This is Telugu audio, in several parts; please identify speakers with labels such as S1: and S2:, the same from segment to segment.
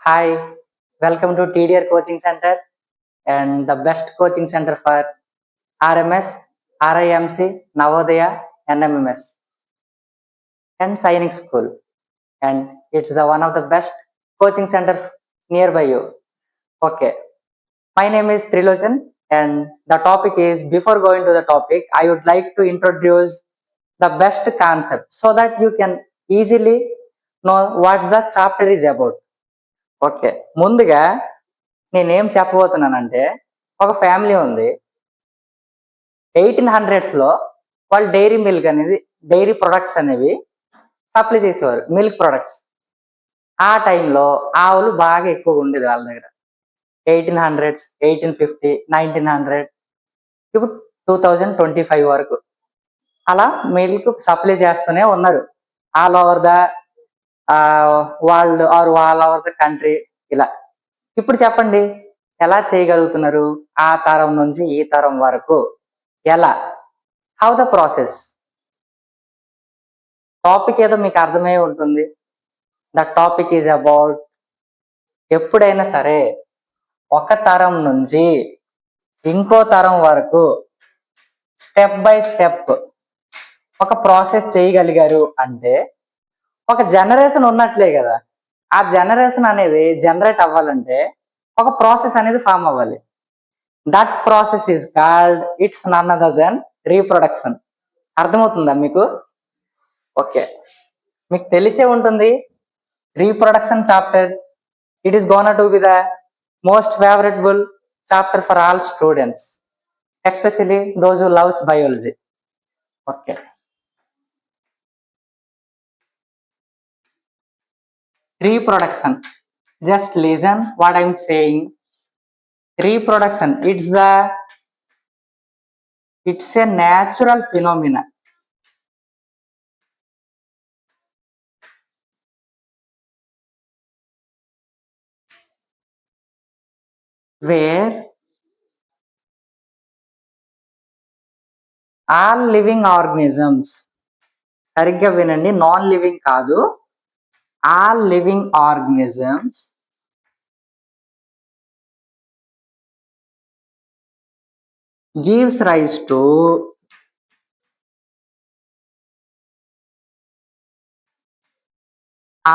S1: Hi, welcome to TDR Coaching Center and the best coaching center for RMS, RIMC, Navodaya, NMMS and Sainik School. And it's the one of the best coaching center nearby you. Okay, my name is Trilochan and the topic is, before going to the topic, I would like to introduce the best concept so that you can easily know what the chapter is about. Okay, ముందుగా నేనేం చెప్పబోతున్నానంటే, ఒక ఫ్యామిలీ ఉంది. 1800s వాళ్ళు డైరీ మిల్క్ అనేది, డైరీ ప్రొడక్ట్స్ అనేవి సప్లై చేసేవారు, మిల్క్ ప్రొడక్ట్స్. ఆ టైంలో ఆవులు బాగా ఎక్కువగా ఉండేది వాళ్ళ దగ్గర. 1800s, 1850, 1900, ఇప్పుడు 2025 వరకు అలా మిల్క్ సప్లై చేస్తూనే ఉన్నారు all over the world or all over the country. ఇలా ఇప్పుడు చెప్పండి, ఎలా చేయగలుగుతున్నారు ఆ తరం నుంచి ఈ తరం వరకు? ఎలా? How the process? టాపిక్ ఏదో మీకు అర్థమై ఉంటుంది. ద టాపిక్ ఈజ్ అబౌట్, ఎప్పుడైనా సరే ఒక తరం నుంచి ఇంకో తరం వరకు స్టెప్ బై స్టెప్ ఒక ప్రాసెస్ చేయగలిగారు అంటే ఒక జనరేషన్ ఉన్నట్లే కదా. ఆ జనరేషన్ అనేది జనరేట్ అవ్వాలంటే ఒక ప్రాసెస్ అనేది ఫామ్ అవ్వాలి. That process is called, it's none other than reproduction. అర్థమవుతుందా మీకు? ఓకే, మీకు తెలిసే ఉంటుంది reproduction chapter. It is gonna to be the most favouritable chapter for all students, especially those who loves biology. Okay, reproduction, just listen what I'm saying. Reproduction, it's a natural phenomena where all living organisms, సరిగ్గా వినండి, నాన్ లివింగ్ కాదు, all living organisms gives rise to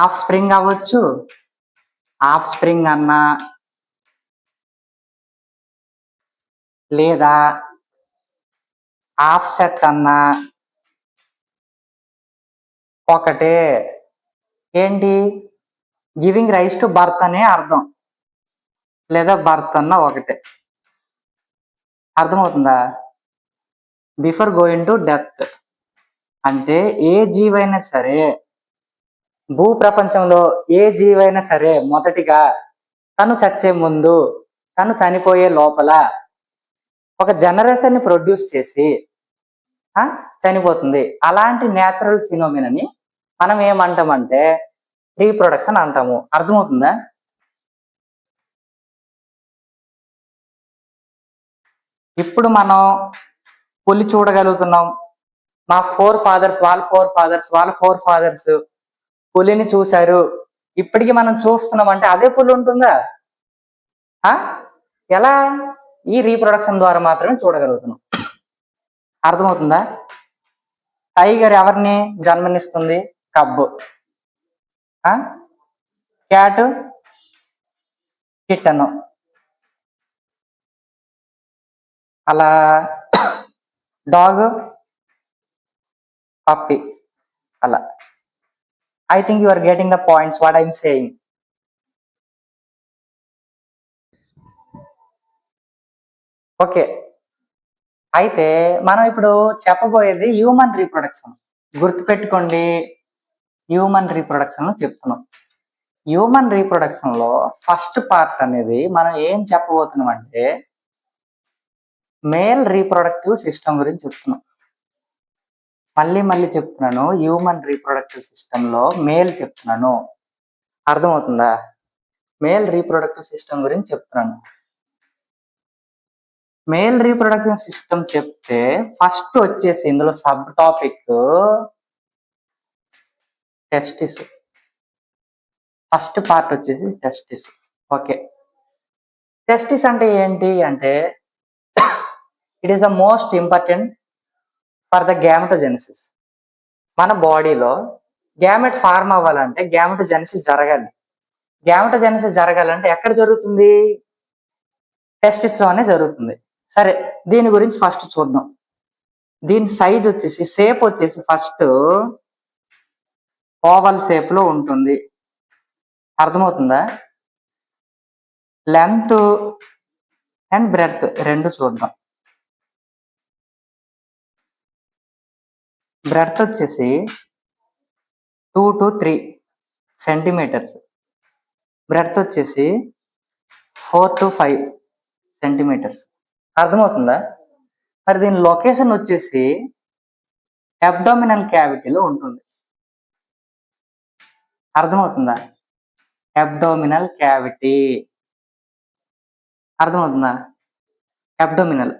S1: of spring అవ్వచ్చు, ఆఫ్ స్ప్రింగ్ అన్నా లేదా ఆఫ్ సెట్ అన్నా ఒకటే. ఏంటి? గివింగ్ రైస్ టు బర్త్ అనే అర్థం, లేదా బర్త్ అన్న ఒకటే. అర్థమవుతుందా? బిఫోర్ గోయింగ్ టు డెత్ అంటే ఏ జీవైనా సరే, భూ ప్రపంచంలో ఏ జీవైనా సరే మొదటిగా తను చచ్చే ముందు, తను చనిపోయే లోపల ఒక జనరేషన్ ని ప్రొడ్యూస్ చేసి చనిపోతుంది. అలాంటి న్యాచురల్ ఫినోమినాని మనం ఏమంటామంటే రీప్రొడక్షన్ అంటాము. అర్థమవుతుందా? ఇప్పుడు మనం పులి చూడగలుగుతున్నాం. మా ఫోర్ ఫాదర్స్ వాళ్ళ ఫోర్ ఫాదర్స్ పులిని చూశారు. ఇప్పటికీ మనం చూస్తున్నాం అంటే అదే పులి ఉంటుందా? ఎలా? ఈ రీప్రొడక్షన్ ద్వారా మాత్రమే చూడగలుగుతున్నాం. అర్థమవుతుందా? టైగర్ ఎవరిని జన్మనిస్తుంది? కబ్బు. క్యాట్ కిట్టను. అలా డాగ్ పప్పి. అలా. I think you are getting the points what I'm saying. Okay, అయితే మనం ఇప్పుడు చెప్పబోయేది హ్యూమన్ రీప్రొడక్షన్. గుర్తుపెట్టుకోండి, హ్యూమన్ రీప్రొడక్షన్ చెప్తున్నాం. హ్యూమన్ రీప్రొడక్షన్ లో ఫస్ట్ పార్ట్ అనేది మనం ఏం చెప్పబోతున్నాం అంటే మేల్ రీప్రొడక్టివ్ సిస్టమ్ గురించి చెప్తున్నాం. మళ్ళీ చెప్తున్నాను, హ్యూమన్ రీప్రొడక్టివ్ సిస్టమ్ లో మేల్ చెప్తున్నాను. అర్థమవుతుందా? మేల్ రీప్రొడక్టివ్ సిస్టమ్ గురించి చెప్తున్నాను. మేల్ రీప్రొడక్టివ్ సిస్టమ్ చెప్తే ఫస్ట్ వచ్చేసి ఇందులో sub topic testis. First part వచ్చేసి టెస్టిస్. ఓకే, టెస్టిస్ అంటే ఏంటి అంటే it is the most important for the gametogenesis. మన బాడీలో గ్యామెట్ ఫార్మ్ అవ్వాలంటే గ్యామెటోజెనసిస్ జరగాలి. గ్యామెటోజెనసిస్ జరగాలంటే ఎక్కడ జరుగుతుంది? టెస్టిస్ లోనే జరుగుతుంది. సరే, దీని గురించి ఫస్ట్ చూద్దాం. దీని సైజ్ వచ్చేసి, షేప్ వచ్చేసి ఫస్ట్ ఓవల్ షేప్ లో ఉంటుంది. అర్థమవుతుందా? లెంత్ అండ్ బ్రెడ్త్ రెండు చూద్దాం. బ్రెడ్త్ వచ్చేసి 2 to 3 సెంటీమీటర్స్, బ్రెడ్త్ వచ్చేసి 4 to 5 సెంటీమీటర్స్. అర్థమవుతుందా? మరి దీని లొకేషన్ వచ్చేసి అబ్డామినల్ క్యావిటీలో ఉంటుంది. అర్థమవుతుందా? Abdominal cavity. అర్థమవుతుందా? అబ్డామినల్.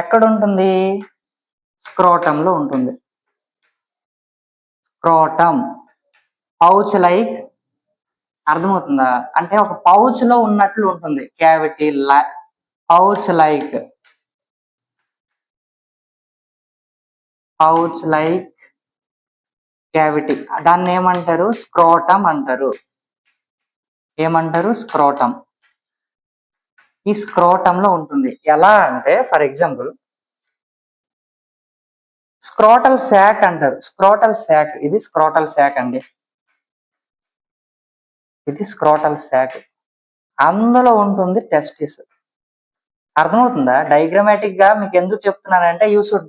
S1: ఎక్కడ ఉంటుంది? స్క్రోటంలో ఉంటుంది. Scrotum pouch like. అర్థమవుతుందా? అంటే ఒక పౌచ్ లో ఉన్నట్లు ఉంటుంది cavity. Pouch like, pouch like cavity. దాన్ని ఏమంటారు? స్క్రోటం అంటారు. ఏమంటారు? స్క్రోటం. ఈ స్క్రోటంలో ఉంటుంది. ఎలా అంటే ఫర్ ఎగ్జాంపుల్ స్క్రోటల్ శాక్ అంటారు. స్క్రోటల్ శాక్, ఇది స్క్రోటల్ శాక్ అండి. ఇది స్క్రోటల్ శాక్. అందులో ఉంటుంది టెస్టిస్. అర్థమవుతుందా? డయాగ్రమాటిక్ గా మీకు ఎందుకు చెప్తున్నానంటే you should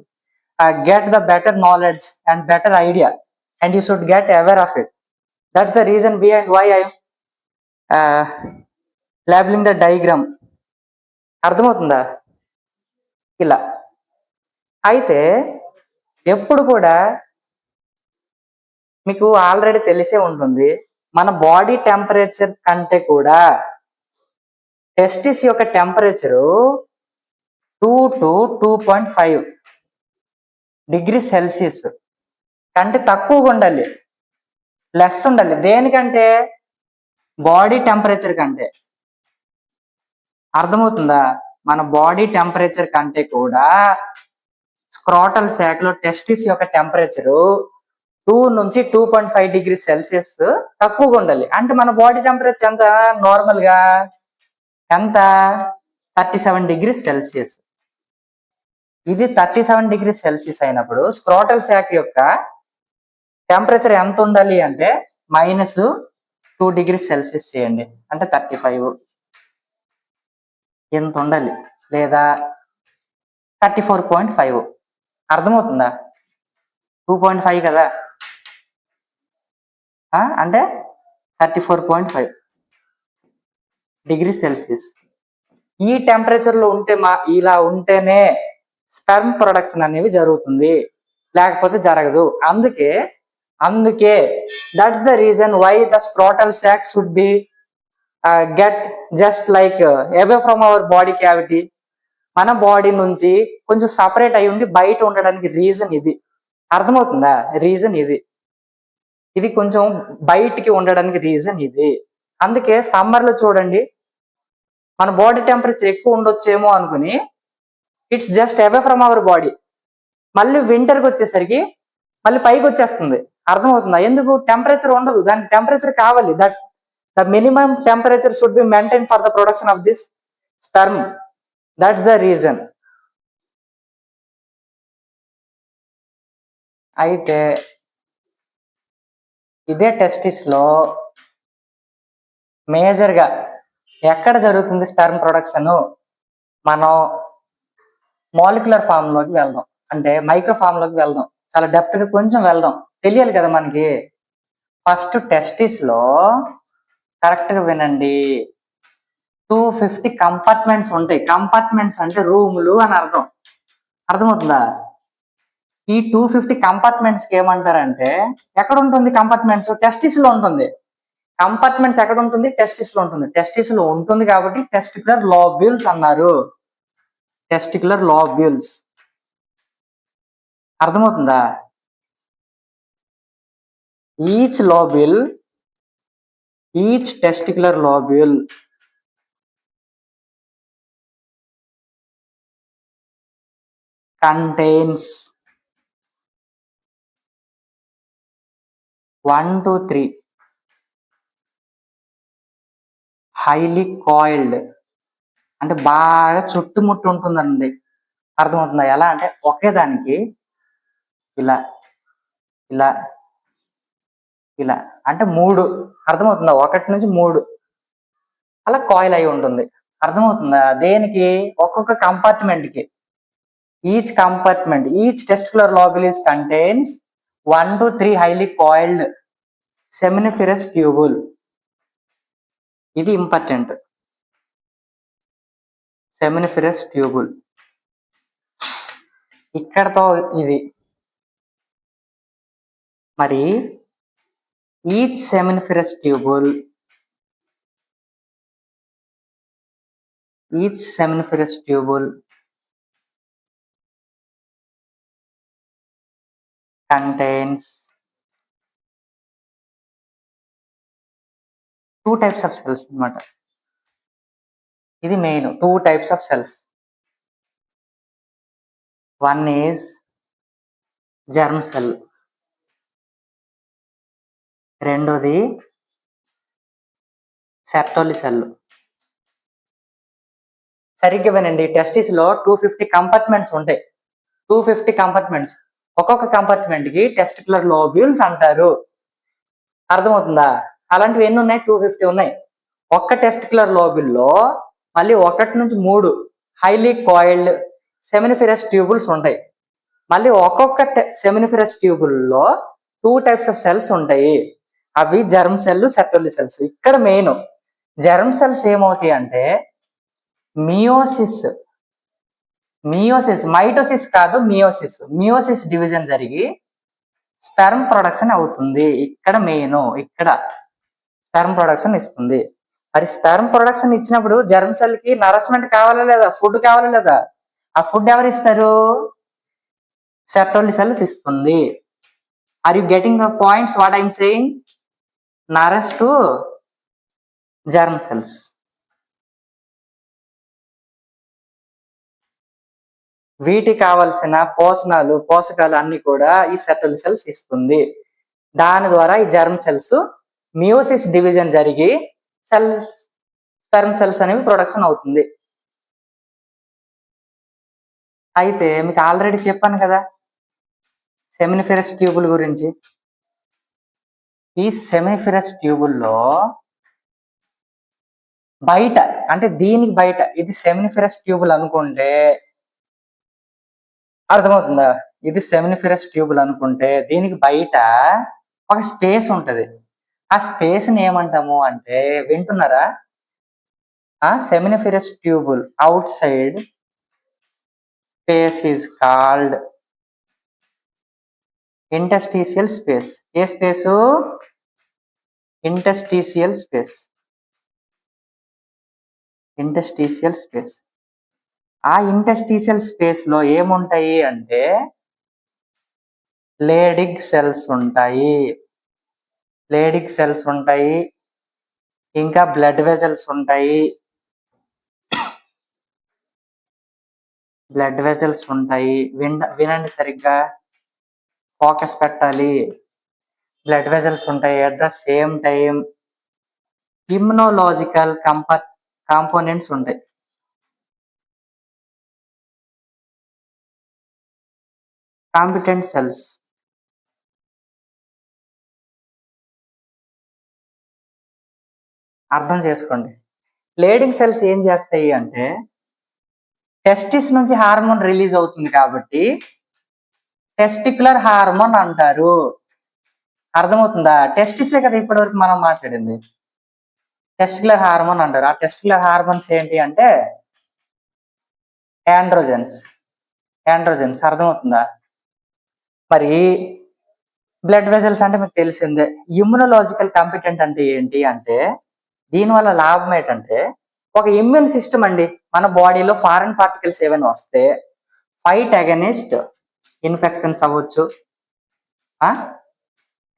S1: get the better knowledge and better idea and you should get aware of it. That's the reason behind why I labeling the diagram. అర్థమవుతుందా? ఇలా. అయితే ఎప్పుడు కూడా మీకు ఆల్రెడీ తెలిసే ఉంటుంది, మన బాడీ టెంపరేచర్ కంటే కూడా టెస్టిస్ యొక్క టెంపరేచరు 2 to 2.5 డిగ్రీ సెల్సియస్ కంటే తక్కువగా ఉండాలి, లెస్ ఉండాలి. దేనికంటే? బాడీ టెంపరేచర్ కంటే. అర్థమవుతుందా? మన బాడీ టెంపరేచర్ కంటే కూడా స్క్రోటల్ శాక్ లో టెస్టిస్ యొక్క టెంపరేచరు 2 నుంచి 2.5 డిగ్రీ సెల్సియస్ తక్కువగా ఉండాలి. అంటే మన బాడీ టెంపరేచర్ ఎంత? నార్మల్ గా ఎంత? 37 డిగ్రీ సెల్సియస్. ఇది 37 డిగ్రీ సెల్సియస్ అయినప్పుడు స్క్రోటల్ శాక్ యొక్క టెంపరేచర్ ఎంత ఉండాలి అంటే -2 డిగ్రీ సెల్సియస్ చేయండి, అంటే 35 ఎంత ఉండాలి, లేదా 34.5. అర్థమవుతుందా? 2.5 కదా, అంటే 34.5 డిగ్రీ సెల్సియస్. ఈ టెంపరేచర్ లో ఉంటే ఇలా ఉంటేనే స్పెర్మ్ ప్రొడక్షన్ అనేవి జరుగుతుంది, లేకపోతే జరగదు. అందుకే that's the reason why the scrotal sac should be get just like away from our body cavity. మన బాడీ నుంచి కొంచెం సపరేట్ అయి ఉండి బయట ఉండడానికి రీజన్ ఇది. అర్థమవుతుందా? రీజన్ ఇది. ఇది కొంచెం బయటికి ఉండడానికి రీజన్ ఇది. అందుకే సమ్మర్ లో చూడండి, మన బాడీ టెంపరేచర్ ఎక్కువ ఉండొచ్చేమో అనుకుని it's just away from our body. మళ్ళీ వింటర్కి వచ్చేసరికి మళ్ళీ పైకి వచ్చేస్తుంది. అర్థమవుతుందా? ఎందుకు? టెంపరేచర్ ఉండదు, దానికి టెంపరేచర్ కావాలి. That the minimum temperature should be maintain for the production of this sperm. That's the reason. అయితే ఇదే టెస్టిస్ లో మేజర్ గా ఎక్కడ జరుగుతుంది స్పెర్మ్ ప్రొడక్షన్? మనం మాలిక్యులర్ ఫామ్ లోకి వెళ్దాం, అంటే మైక్రో ఫామ్ లోకి వెళ్దాం. చాలా డెప్త్ గా కొంచెం వెళ్దాం, తెలియాలి కదా మనకి. ఫస్ట్ టెస్టిస్ లో కరెక్ట్ గా వినండి, 250 కంపార్ట్మెంట్స్ ఉంటాయి. కంపార్ట్మెంట్స్ అంటే రూములు అని అర్థం. అర్థమవుతుందా? ఈ 250 కంపార్ట్మెంట్స్ కి ఏమంటారంటే, ఎక్కడ ఉంటుంది కంపార్ట్మెంట్స్? టెస్టిస్ లో ఉంటుంది. కంపార్ట్మెంట్స్ ఎక్కడ ఉంటుంది? టెస్టిస్ లో ఉంటుంది. టెస్టిస్ లో ఉంటుంది కాబట్టి టెస్టిక్యులర్ లోబ్యూల్స్ అన్నారు. Testicular lobules. అర్థమవుతుందా? Each lobule, each testicular lobule contains 1 to 3 highly coiled, అంటే బాగా చుట్టుముట్టు ఉంటుందండి. అర్థమవుతుందా? ఎలా అంటే ఒకే దానికి ఇలా ఇలా ఇలా అంటే 3, అర్థమవుతుందా? 1 నుంచి 3 అలా కాయిల్ అయి ఉంటుంది. అర్థమవుతుందా? దేనికి? ఒక్కొక్క కంపార్ట్మెంట్ కి. Each compartment, each testicular lobule contains 1 to 3 highly coiled seminiferous tubule. ఇది ఇంపార్టెంట్. సెమినిఫెరస్ ట్యూబుల్ ఇక్కడతో ఇది. మరి each seminiferous tubule contains 2 types of cells అన్నమాట. ఇది main. 2 types of cells. One is germ cell, రెండోది సెర్టోలి సెల్. సరిగ్గా వినండి. టెస్టిస్ లో 250 కంపార్ట్మెంట్స్ ఉంటాయి. 250 కంపార్ట్మెంట్స్. ఒక్కొక్క కంపార్ట్మెంట్ కి టెస్టిక్యులర్ లోబ్యూల్స్ అంటారు. అర్థమవుతుందా? అలాంటివి ఎన్ని ఉన్నాయి? 250 ఉన్నాయి. ఒక్క టెస్టిక్యులర్ లోబ్యూల్ లో మళ్ళీ 1 నుంచి 3 హైలీ కాయిల్డ్ సెమినిఫెరస్ ట్యూబుల్స్ ఉంటాయి. మళ్ళీ ఒక్కొక్క సెమినిఫెరస్ ట్యూబుల్ లో 2 types of సెల్స్ ఉంటాయి. అవి జర్మ్ సెల్, సెర్టోలి సెల్స్. ఇక్కడ మెయిన్ జర్మ్ సెల్స్ ఏమవుతాయి అంటే మియోసిస్, మైటోసిస్ కాదు, మియోసిస్ డివిజన్ జరిగి స్పెర్మ్ ప్రొడక్షన్ అవుతుంది. ఇక్కడ మెయిన్, ఇక్కడ స్పెర్మ్ ప్రొడక్షన్ ఇస్తుంది. మరి స్పెర్మ్ ప్రొడక్షన్ ఇచ్చినప్పుడు జర్మ్ సెల్ కి నరస్మెంట్ కావాలా లేదా? ఫుడ్ కావాలా లేదా? ఆ ఫుడ్ ఎవరు ఇస్తారు? సెర్టోలి సెల్స్ ఇస్తుంది. Are you getting the points what I'm saying? Nurse to germ cells. వీటికి కావలసిన పోషకాలు అన్ని కూడా ఈ సెర్టోలి సెల్స్ ఇస్తుంది. దాని ద్వారా ఈ జర్మ్ సెల్స్ మియోసిస్ డివిజన్ జరిగి స్పెర్మ్ సెల్స్ అనేవి ప్రొడక్షన్ అవుతుంది. అయితే మీకు ఆల్రెడీ చెప్పాను కదా సెమినిఫెరస్ ట్యూబుల్ గురించి. ఈ సెమినిఫెరస్ ట్యూబుల్లో బయట, అంటే దీనికి బయట, ఇది సెమినిఫెరస్ ట్యూబుల్ అనుకుంటే అర్థమవుతుందా? ఇది సెమినిఫెరస్ ట్యూబుల్ అనుకుంటే దీనికి బయట ఒక స్పేస్ ఉంటది. ఆ స్పేస్ ని ఏమంటాము అంటే, వింటున్నారా? Seminiferous tubal out side space is called interstitial space. A space? Interstitial space. ఆ ఇంటర్స్టీషియల్ స్పేస్ లో ఏముంటాయి అంటే లేడిగ్ సెల్స్ ఉంటాయి, ఇంకా బ్లడ్ వెజల్స్ ఉంటాయి. వినండి సరిగ్గా, ఫోకస్ పెట్టాలి. బ్లడ్ వెజల్స్ ఉంటాయి. At the same time immunological components ఉంటాయి. Competent cells. అర్థం చేసుకోండి. లేడింగ్ సెల్స్ ఏం చేస్తాయి అంటే, టెస్టిస్ నుంచి హార్మోన్ రిలీజ్ అవుతుంది కాబట్టి టెస్టిక్యులర్ హార్మోన్ అంటారు. అర్థమవుతుందా? టెస్టిసే కదా ఇప్పటివరకు మనం మాట్లాడింది. టెస్టిక్యులర్ హార్మోన్ అంటారు. ఆ టెస్టిక్యులర్ హార్మోన్స్ ఏంటి అంటే ఆండ్రోజెన్స్. అర్థమవుతుందా? మరి బ్లడ్ వెజల్స్ అంటే మీకు తెలిసిందే. ఇమ్యునోలాజికల్ కాంపిటెంట్ అంటే ఏంటి అంటే, దీనివల్ల లాభం ఏంటంటే, ఒక ఇమ్యూన్ సిస్టమ్ అండి, మన బాడీలో ఫారెన్ పార్టికల్స్ ఏమైనా వస్తే ఫైట్ అగెనిస్ట్ ఇన్ఫెక్షన్స్ అవ్వచ్చు,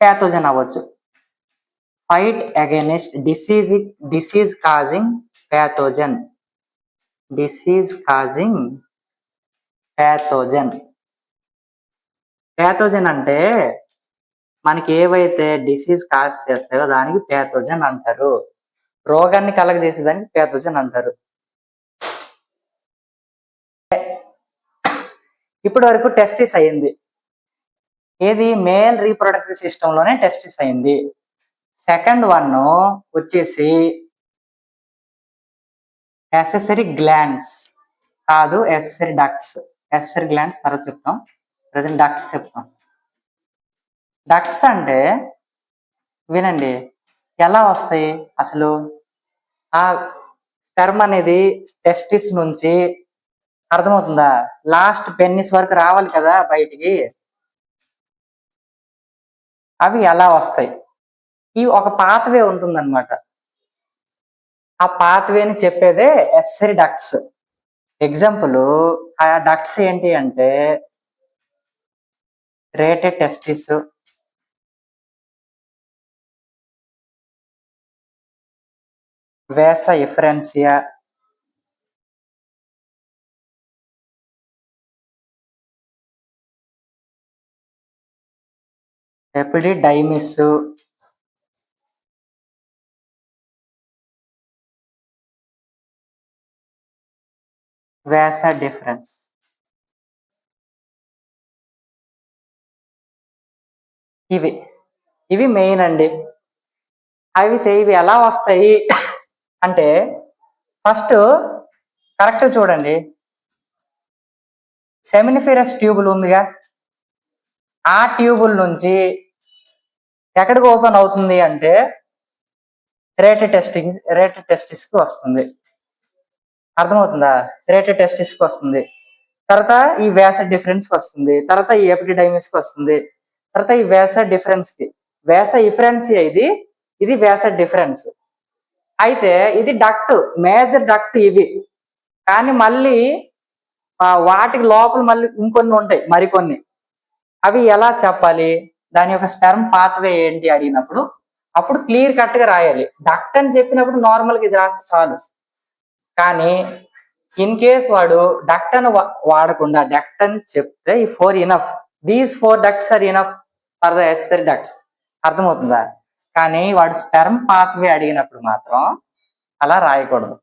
S1: ప్యాథోజన్ అవ్వచ్చు. Fight against disease causing pathogen. Disease causing pathogen. Pathogen అంటే మనకి ఏవైతే డిసీజ్ కాజ్ చేస్తాయో దానికి ప్యాథోజన్ అంటారు. రోగాన్ని కలగజేసేదానికి ప్యాథోజన్ అంటారు. ఇప్పటి వరకు టెస్టిస్ అయింది. ఏది? మేల్ రీప్రొడక్టివ్ సిస్టమ్ లోనే టెస్టిస్ అయింది. సెకండ్ వన్ వచ్చేసి యాక్సెసరీ గ్లాండ్స్ కాదు, యాక్సెసరీ డక్ట్స్. యాక్సెసరీ గ్లాండ్స్ తర్వాత చెప్తాం, ప్రజెంట్ డక్ట్స్ చెప్తాం. డక్ట్స్ అంటే వినండి, ఎలా వస్తాయి అసలు? ఆ స్పెర్మ్ అనేది టెస్టిస్ నుంచి, అర్థమవుతుందా, లాస్ట్ పెన్నిస్ వరకు రావాలి కదా బయటికి. అవి ఎలా వస్తాయి? ఈ ఒక పాత్వే ఉంటుందన్నమాట. ఆ పాత్వేని చెప్పేదే యాక్సెసరీ డక్ట్స్. ఎగ్జాంపుల్ ఆ డక్ట్స్ ఏంటి అంటే రేటెడ్ టెస్టిస్, వేసా ఎఫరెన్సియా, ఎపిడిడైమిస్, వేసా డిఫరెన్స్. ఇవి మెయిన్ అండి. అయితే ఇవి ఎలా వస్తాయి అంటే ఫస్ట్ కరెక్ట్ చూడండి, సెమినిఫెరస్ ట్యూబుల్ ఉందిగా, ఆ ట్యూబుల్ నుంచి ఎక్కడికి ఓపెన్ అవుతుంది అంటే రేటెడ్ టెస్టిస్ కి వస్తుంది. అర్థమవుతుందా? రేటెడ్ టెస్టిస్ కి వస్తుంది. తర్వాత ఈ వేస డిఫరెన్స్ కి వస్తుంది. తర్వాత ఈ ఎపిడిడైమిస్ కి వస్తుంది. తర్వాత ఈ వేస డిఫరెన్స్ కి, వేస ఇఫరెన్సియా ఇది వేస డిఫరెన్స్. అయితే ఇది డక్ట్, మేజర్ డక్ట్ ఇవి. కానీ మళ్ళీ వాటికి లోపల మళ్ళీ ఇంకొన్ని ఉంటాయి, మరికొన్ని. అవి ఎలా చెప్పాలి? దాని యొక్క స్పెర్మ్ పాత్వే ఏంటి అడిగినప్పుడు అప్పుడు క్లియర్ కట్ గా రాయాలి. డక్ట్ అని చెప్పినప్పుడు నార్మల్గా ఇది రాస్తే చాలు. కానీ ఇన్ కేస్ వాడు డక్ట్ అని వాడకుండా డక్ట్ అని చెప్తే ఈ 4 enough, these 4 ducts are enough for the accessory ducts. అర్థమవుతుందా? కానీ వాడు స్పెర్మ్ పాత్వే అడిగినప్పుడు మాత్రం అలా రాయకూడదు.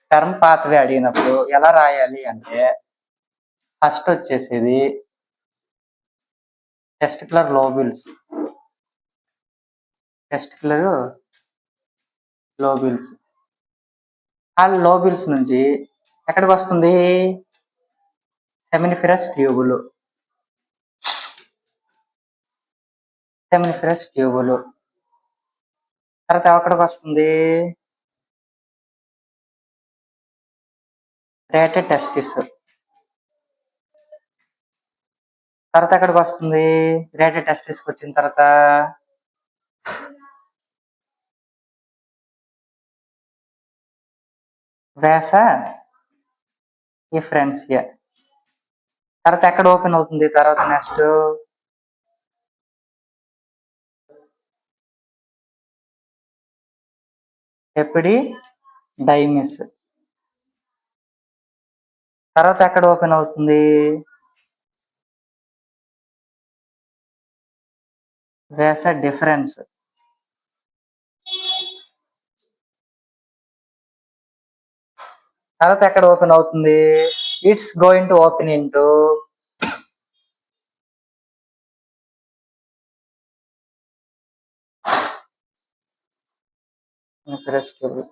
S1: స్పెర్మ్ పాత్వే అడిగినప్పుడు ఎలా రాయాలి అంటే ఫస్ట్ వచ్చేసేది టెస్టిక్యులర్ లోబ్యూల్స్. ఆ లోబ్యూల్స్ నుంచి ఎక్కడికి వస్తుంది? Seminiferous tubal. తర్వాత ఎక్కడికి వస్తుంది? Rated testis. తర్వాత ఎక్కడికి వస్తుంది? రేటెడ్ టెస్టిస్ వచ్చిన తర్వాత వేసా ఎఫరెన్సియా. తర్వాత ఎక్కడ ఓపెన్ అవుతుంది? తర్వాత నెక్స్ట్ ఎపిడిడైమిస్. తర్వాత ఎక్కడ ఓపెన్ అవుతుంది? వేసా డిఫరెన్స్. తర్వాత ఎక్కడ ఓపెన్ అవుతుంది? It's going to open into tubule.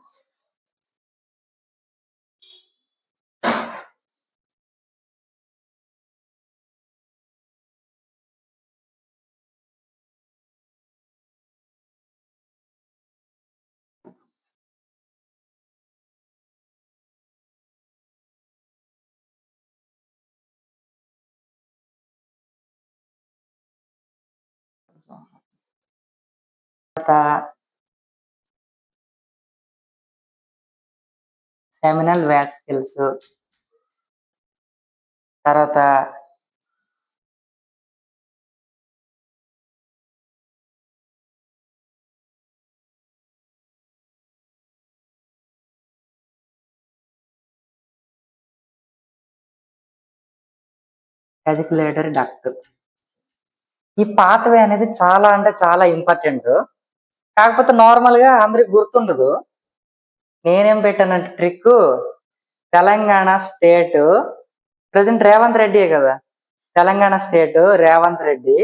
S1: Seminal vesicles. తర్వాత ఎజిక్యులేటరీ డక్ట్. ఈ పాత్వే అనేది చాలా అంటే చాలా ఇంపార్టెంట్. కాకపోతే నార్మల్ గా అందరికి గుర్తుండదు. నేనేం పెట్టానంటే trick, Telangana state present Revanth రెడ్డియే కదా, తెలంగాణ స్టేట్ రేవంత్ రెడ్డి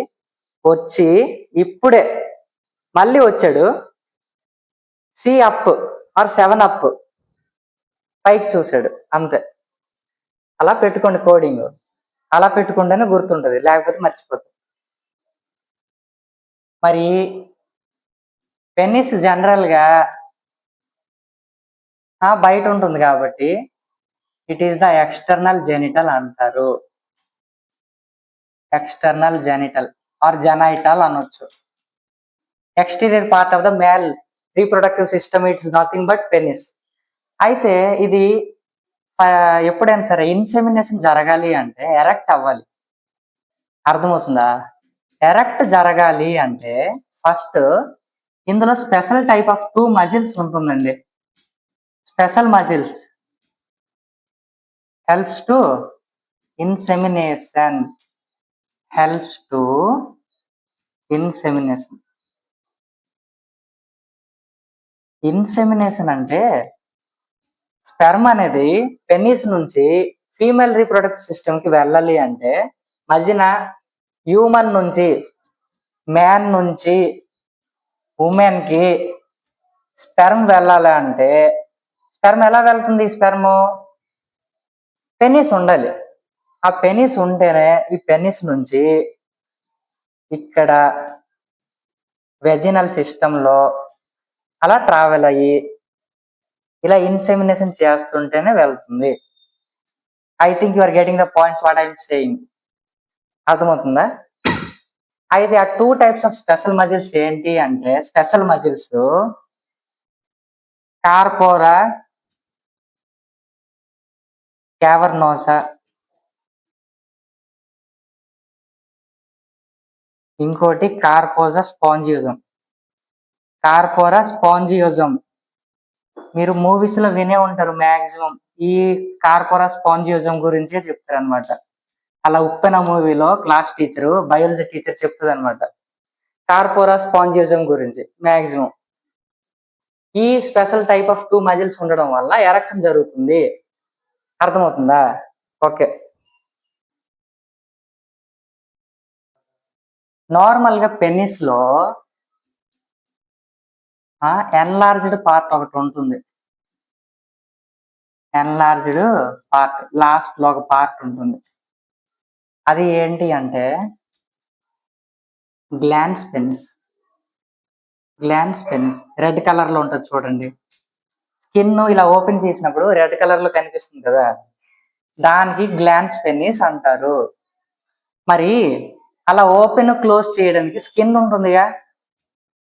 S1: వచ్చి ఇప్పుడే మళ్ళీ వచ్చాడు, సి అప్ ఆర్ 7 అప్ పైకి చూశాడు అంతే. అలా పెట్టుకోండి కోడింగ్, అలా పెట్టుకుంటేనే గుర్తుంటది, లేకపోతే మర్చిపోతుంది. మరి పెన్నిస్ జనరల్ గా బయట ఉంటుంది కాబట్టి it is the external genital అంటారు. ఎక్స్టర్నల్ జెనిటల్ ఆర్ జెనైటల్ అనొచ్చు. Exterior part of the male reproductive system, it's nothing but penis. అయితే ఇది ఎప్పుడైనా సరే ఇన్సెమినేషన్ జరగాలి అంటే ఎరెక్ట్ అవ్వాలి. అర్థమవుతుందా? ఎరెక్ట్ జరగాలి అంటే ఫస్ట్ ఇందులో స్పెషల్ టైప్ ఆఫ్ 2 మజిల్స్ ఉంటుందండి. Special muscles helps to insemination, helps to insemination. Insemination అంటే స్పెర్మ్ అనేది పెనిస్ నుంచి ఫీమేల్ రీప్రొడక్టివ్ సిస్టమ్ కి వెళ్ళాలి అంటే మధ్యన హ్యూమన్ నుంచి మ్యాన్ నుంచి ఉమెన్ కి స్పెర్మ్ వెళ్ళాలి అంటే స్పెర్మ్ ఎలా వెళ్తుంది? స్పెర్మ్ పెనిస్ ఉండాలి. ఆ పెనిస్ ఉంటేనే ఈ పెనిస్ నుంచి ఇక్కడ వెజినల్ సిస్టమ్ లో అలా ట్రావెల్ అయ్యి ఇలా ఇన్సెమినేషన్ చేస్తుంటేనే వెళ్తుంది. I think you are getting the points what I'm saying. అర్థమవుతుందా? అయితే ఆ 2 టైప్స్ ఆఫ్ స్పెషల్ మజిల్స్ ఏంటి అంటే, స్పెషల్ మజిల్స్ కార్పోరా క్యావర్నోసా, ఇంకోటి కార్పోజా స్పాంజియోజం. కార్పోరా స్పాంజియోజం మీరు మూవీస్ లో వినే ఉంటారు మాక్సిమం. ఈ కార్పోరా స్పాంజియోజం గురించే చెప్తారు అనమాట. అలా ఉప్పెన మూవీలో క్లాస్ టీచరు, బయాలజీ టీచర్ చెప్తుంది అనమాట కార్పోరా స్పాంజియోజం గురించి మాక్సిమం. ఈ స్పెషల్ టైప్ ఆఫ్ 2 మజిల్స్ ఉండడం వల్ల ఎరక్షన్ జరుగుతుంది. అర్థమవుతుందా? ఓకే. నార్మల్ గా పెనిస్ లో ఎన్లార్జ్డ్ పార్ట్ ఒకటి ఉంటుంది. ఎన్లార్జ్డ్ పార్ట్ లాస్ట్ లో ఒక పార్ట్ ఉంటుంది. అది ఏంటి అంటే glance penis. Glance penis red colour లో ఉంటుంది చూడండి. స్కిన్ ఇలా ఓపెన్ చేసినప్పుడు రెడ్ కలర్ లో కనిపిస్తుంది కదా, దానికి గ్లాన్స్ పెనిస్ అంటారు. మరి అలా ఓపెన్ క్లోజ్ చేయడానికి స్కిన్ ఉంటుందిగా,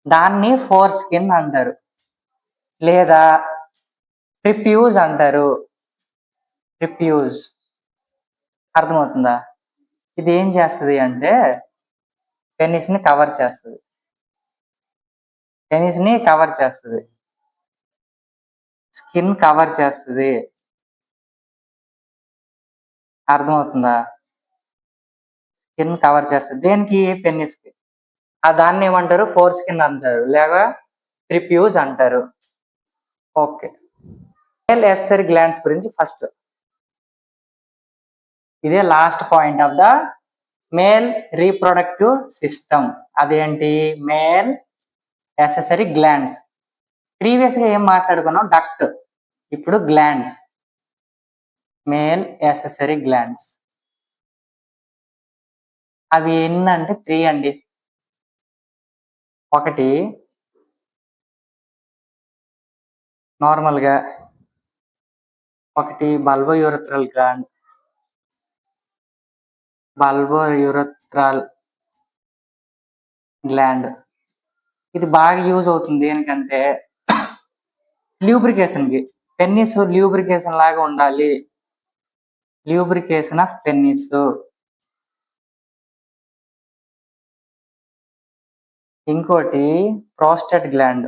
S1: దాన్ని ఫోర్ స్కిన్ అంటారు, లేదా ప్రిప్యూజ్ అంటారు. ప్రిప్యూజ్. అర్థమవుతుందా? ఇది ఏం చేస్తుంది అంటే పెనిస్ ని కవర్ చేస్తుంది. పెనిస్ ని కవర్ చేస్తుంది, స్కిన్ కవర్ చేస్తుంది. అర్థమవుతుందా? స్కిన్ కవర్ చేస్తుంది దేనికి? పెనిస్ కి. దాన్ని ఏమంటారు? ఫోర్ స్కిన్ అంటారు, లేక ప్రిప్యూజ్ అంటారు. ఓకే. మేల్ ఎస్సరీ గ్లాండ్స్ గురించి ఫస్ట్, ఇదే last point of the male reproductive system. అదేంటి? Male accessory glands. ప్రీవియస్ గా ఏం మాట్లాడుకున్నాం? డక్ట్. ఇప్పుడు గ్లాండ్స్. మేల్ ఎసెసరీ గ్లాండ్స్ అవి ఎన్నంటే 3 అండి. ఒకటి నార్మల్ గా, ఒకటి బల్బోయూరథ్రల్ గ్లాండ్. బల్బోయూరథ్రల్ గ్లాండ్ ఇది బాగా యూజ్ అవుతుంది దేనికంటే ల్యూబ్రికేషన్ కి. పెన్నిస్ ల్యూబ్రికేషన్ లాగా ఉండాలి, ల్యూబ్రికేషన్ ఆఫ్ పెన్నిస్. ఇంకోటి ప్రోస్టేట్ గ్లాండ్.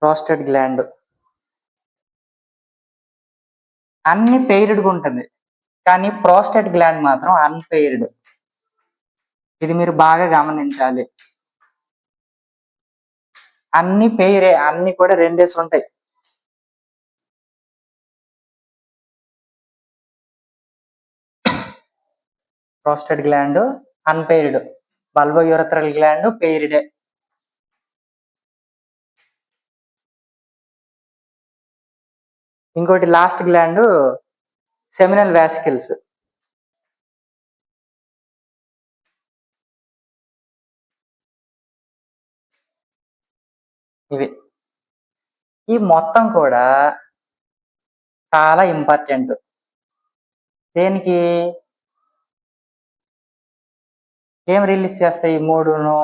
S1: ప్రోస్టేట్ గ్లాండ్ అన్ని పెయిర్డ్గా ఉంటుంది, కానీ ప్రోస్టేట్ గ్లాండ్ మాత్రం అన్పెయిర్డ్. ఇది మీరు బాగా గమనించాలి. అన్ని పెయిరే, అన్ని కూడా రెండేసి ఉంటాయి. Prostate gland unpaired, bulbourethral gland పెయిర్డే. ఇంకోటి లాస్ట్ గ్లాండ్ సెమినల్ వాసికల్స్. ఇవి ఈ మొత్తం కూడా చాలా ఇంపార్టెంట్. దేనికి? ఏం రిలీజ్ చేస్తాయి ఈ మూడును?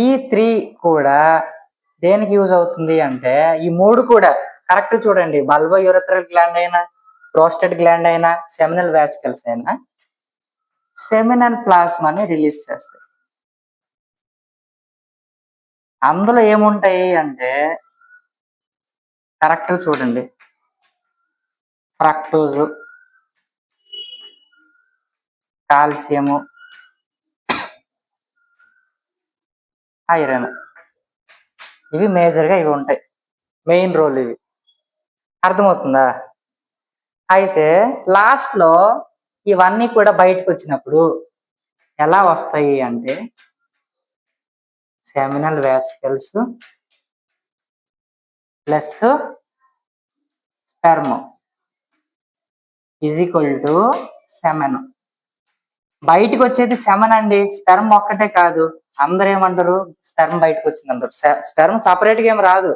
S1: ఈ 3 కూడా దేనికి యూజ్ అవుతుంది అంటే, ఈ మూడు కూడా కరెక్ట్ చూడండి, బల్బోయూరథ్రల్ గ్లాండ్ అయినా, ప్రోస్టేట్ గ్లాండ్ అయినా, సెమినల్ వాసికల్స్ అయినా సెమినల్ ప్లాస్మాని రిలీజ్ చేస్తాయి. అందులో ఏముంటాయి అంటే కరెక్ట్ చూడండి, ఫ్రక్టోజు, కాల్షియము, ఐరన్. ఇవి మేజర్గా ఇవి ఉంటాయి, మెయిన్ రోల్ ఇవి. అర్థమవుతుందా? అయితే లాస్ట్లో ఇవన్నీ కూడా బయటకు వచ్చినప్పుడు ఎలా వస్తాయి అంటే, seminal vesicles plus sperm is equal to semen. బయటకు వచ్చేది సెమెన్ అండి, స్పెర్మ్ ఒక్కటే కాదు. అందరు ఏమంటారు? స్పెర్మ్ బయటకు వచ్చింది అంటారు. స్పెర్మ్ సపరేట్గా ఏం రాదు,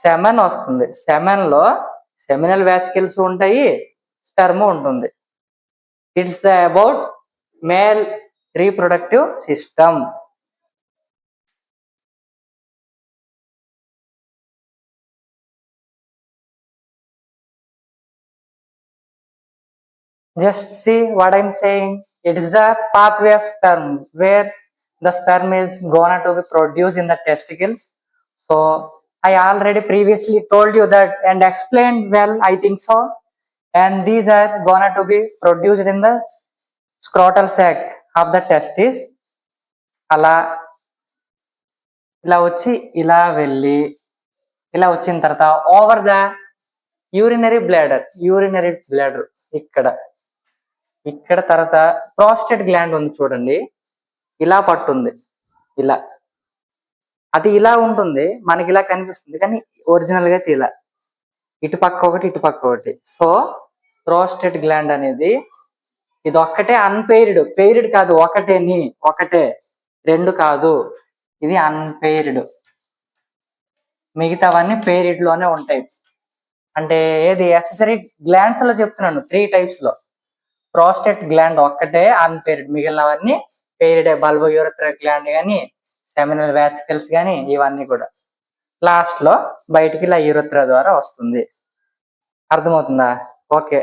S1: సెమెన్ వస్తుంది. సెమెన్ లో సెమినల్ వాసికల్స్ ఉంటాయి, స్పెర్మ్ ఉంటుంది. It's the about male reproductive system. Just see what I'm saying. It is the pathway of sperm where the sperm is gonna to be produced in the testicles. So I already previously told you that and explained well, I think so. And these are gonna to be produced in the scrotal sac of the testis. అలా ఇలా వచ్చి ఇలా వెళ్ళి ఇలా వచ్చిన తర్వాత ఓవర్ ద యూరినరీ బ్లాడర్ ఇక్కడ తర్వాత ప్రోస్టేట్ గ్లాండ్ ఉంది చూడండి, ఇలా పట్టుంది, ఇలా. అది ఇలా ఉంటుంది, మనకి ఇలా కనిపిస్తుంది, కానీ ఒరిజినల్ గా ఇలా ఇటు పక్క ఒకటి, ఇటు పక్క ఒకటి. సో ప్రోస్టేట్ గ్లాండ్ అనేది ఇది ఒక్కటే అన్పెయిర్డ్, పెయిర్డ్ కాదు, ఒకటే, రెండు కాదు, ఇది అన్పెయిర్డ్. మిగతావన్నీ పెయిర్డ్ లోనే ఉంటాయి. అంటే ఏది యాక్సెసరీ గ్లాండ్స్ లో చెప్తున్నాను, 3 types లో. ప్రోస్టేట్ గ్లాండ్ ఒక్కటే అన్పెయిర్డ్, మిగిలినవన్నీ పెయిర్డే. బల్బోయూరథ్రల్ గ్లాండ్ కానీ, సెమినల్ వాసికల్స్ కానీ, ఇవన్నీ కూడా లాస్ట్ లో బయటికి ఇలా యూరథ్రా ద్వారా వస్తుంది. అర్థమవుతుందా? ఓకే.